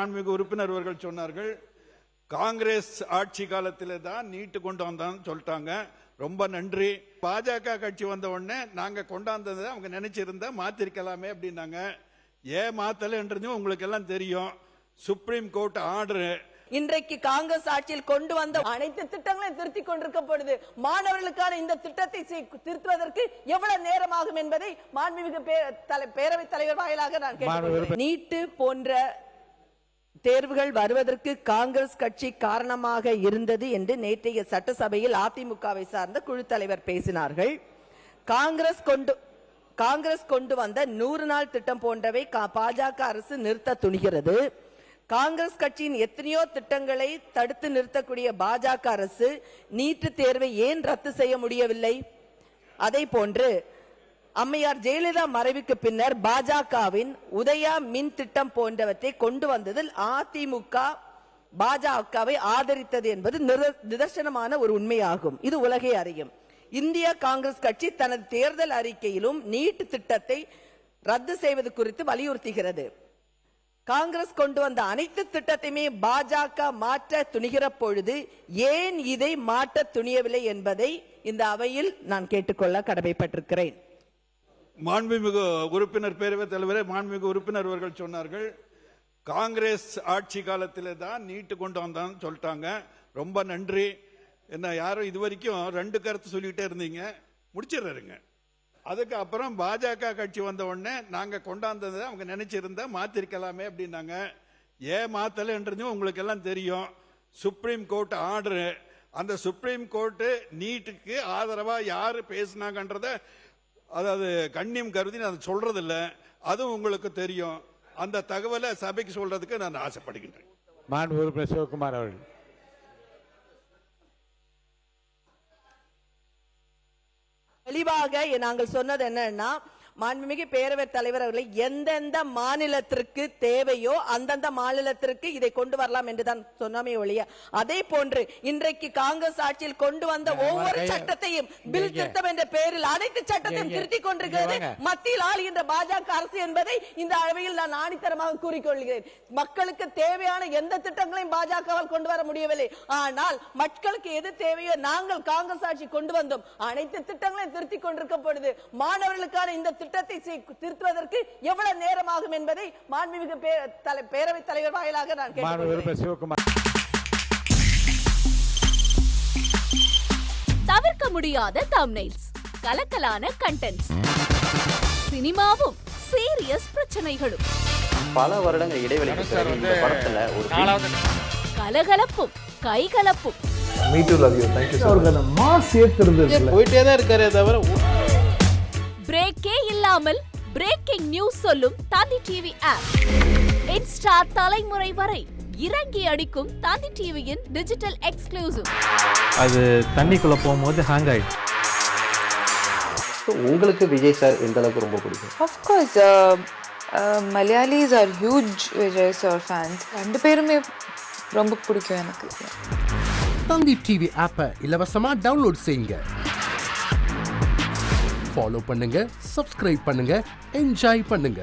மாண்புமிகு உறுப்பினர் அவர்கள் சொன்னார்கள், காங்கிரஸ் ஆட்சி காலத்திலே தான் நீட்டு கொண்டு வந்தான்னு சொல்லிட்டாங்க. ரொம்ப நன்றி. பாஜக கட்சி வந்த உடனே நாங்க கொண்டாந்ததை அவங்க நினைச்சிருந்தா மாத்திருக்கலாமே அப்படின்னாங்க. ஏன் மாத்தலன்றதும் உங்களுக்கு எல்லாம் தெரியும். சுப்ரீம் கோர்ட் ஆர்டர் இன்றைக்கு காங்கிரஸ் ஆட்சியில் கொண்டு வந்த அனைத்து திட்டங்களையும் திருத்திக் கொண்டிருக்கப்படுது. மாணவர்களுக்கான இந்த திட்டத்தை திருத்துவதற்கு எவ்வளவு நேரமாகும் என்பதை மாண்புமிகு பேரவைத் தலைவர் வாயிலாக நான் கேட்டுக்கொள்கிறேன். நீட்டு போன்ற தேர்வுகள் வருவதற்கு காங்கிரஸ் கட்சி காரணமாக இருந்தது என்று நேற்றைய சட்டசபையில் அதிமுகவை சார்ந்த குழு தலைவர் பேசினார்கள். காங்கிரஸ் கொண்டு வந்த 100 நாள் திட்டம் போன்றவை பாஜக அரசு நிறுத்த துணிகிறது. காங்கிரஸ் கட்சியின் எத்தனையோ திட்டங்களை தடுத்து நிறுத்தக்கூடிய பாஜக அரசு நீட்டு தேர்வை ஏன் ரத்து செய்ய முடியவில்லை? அதே போன்று அம்மையார் ஜெயலலிதா மறைவுக்கு பின்னர் பாஜகவின் உதயா மின் திட்டம் போன்றவற்றை கொண்டு வந்ததில் அதிமுக பாஜகவை ஆதரித்தது என்பது நிதர்சனமான ஒரு உண்மையாகும். இது உலகே அறியும். இந்திய காங்கிரஸ் கட்சி தனது தேர்தல் அறிக்கையிலும் நீட் திட்டத்தை ரத்து செய்வது குறித்து வலியுறுத்துகிறது. காங்கிரஸ் கொண்டு வந்த அனைத்து திட்டத்தையுமே பாஜக மாற்ற துணிகிற பொழுது ஏன் இதை மாற்ற துணியவில்லை என்பதை இந்த அவையில் நான் கேட்டுக்கொள்ள கடமைப்பட்டிருக்கிறேன். மாண்புமிகு உறுப்பினர் பேரவைத் தலைவரே, மாண்புமிகு உறுப்பினர் அவர்கள் சொன்னார்கள், காங்கிரஸ் ஆட்சி காலத்திலே தான் நீட்டு கொண்டு வந்தான்னு சொல்லிட்டாங்க. ரொம்ப நன்றி. என்ன யாரும் இதுவரைக்கும் 2 கருத்து சொல்லிட்டே இருந்தீங்க, முடிச்சிடுறேங்க. அதுக்கு அப்புறம் பாஜக கட்சி வந்த உடனே நாங்க கொண்டாந்ததை அவங்க நினைச்சிருந்தா மாத்திருக்கலாமே அப்படின்னாங்க. ஏன் மாத்தலன்றதும் உங்களுக்கு எல்லாம் தெரியும். சுப்ரீம் கோர்ட் ஆர்டர், அந்த சுப்ரீம் கோர்ட் நீட்டுக்கு ஆதரவா யாரு பேசினாங்கன்றத, அதாவது கண்ணியம் கருதி நான் சொல்றது இல்ல, அதுவும் உங்களுக்கு தெரியும். அந்த தகவலை சபைக்கு சொல்றதுக்கு நான் ஆசைப்படுகின்றேன். மாண்புமிகு உறுப்பினர் சிவகுமார் அவர்கள். தெளிவாக நாங்கள் சொன்னது என்னன்னா, மாண்புமிகு பேரவைத் தலைவர் அவர்களை எந்தெந்த மாநிலத்திற்கு தேவையோ அந்தந்த மாநிலத்திற்கு இதை கொண்டு வரலாம் என்றுதான் சொன்னமே ஒழிய, அதே போன்று இன்றைக்கு காங்கிரஸ் ஆட்சியில் கொண்டு வந்த ஒவ்வொரு சட்டத்தையும் பில் திருத்தம் என்ற பெயரில் அனைத்து சட்டத்தையும் திருத்திக் கொண்டிருக்கிறது மத்தியில் ஆளுகின்ற பாஜக அரசு என்பதை இந்த அளவில் நான் ஆணித்தரமாக கூறிக்கொள்கிறேன். மக்களுக்கு தேவையான எந்த திட்டங்களையும் பாஜகவால் கொண்டு வர முடியவில்லை. ஆனால் மக்களுக்கு எது தேவையோ நாங்கள் காங்கிரஸ் ஆட்சி கொண்டு வந்தோம். அனைத்து திட்டங்களையும் திருத்திக் கொண்டிருக்கப்படுது. மாணவர்களுக்கான இந்த திட்டத்தை திருத்துவதற்கு எவ்வளவு நேரமாகும் என்பதை மாண்புமிகு பேரவைத் தலைவர் வாயிலாக நான் கேட்டுக்கொள்கிறேன். தவிர்க்க முடியாத தம்ப்நெயில்ஸ், கலக்கலான கண்டென்ட்ஸ், சினிமாவும் சீரியஸ் பிரச்சனைகளும், பல வருடங்கள் இடைவெளிக்கு பிறகு இந்த படத்துல ஒரு கலகலப்பும் கைகலப்பும், போயிட்டே தான் இருக்காரே தவிர பிரேக்கே இல்லாமல் பிரேக்கிங் நியூஸ் சொல்லும் தந்தி டிவி ஆப். இன்ஸ்டா தலைமுறை வரை இறங்கி அடிக்கும் தந்தி டிவியின் டிஜிட்டல் எக்ஸ்க்ளூசிவ். அது தண்ணிக்குள்ள போகும்போது ஹேங் ஆயிடுச்சு. உங்களுக்கு விஜய் சார் எந்த அளவுக்கு ரொம்ப பிடிக்கும்? Of course, Malayalis are huge Vijay sir fans. 2 பேருமே ரொம்ப பிடிக்கும் எனக்கு. தந்தி டிவி ஆப்பை இலவசமா டவுன்லோட் செய்யுங்க. ஃபாலோ பண்ணுங்க, சப்ஸ்கிரைப் பண்ணுங்க, என்ஜாய் பண்ணுங்க.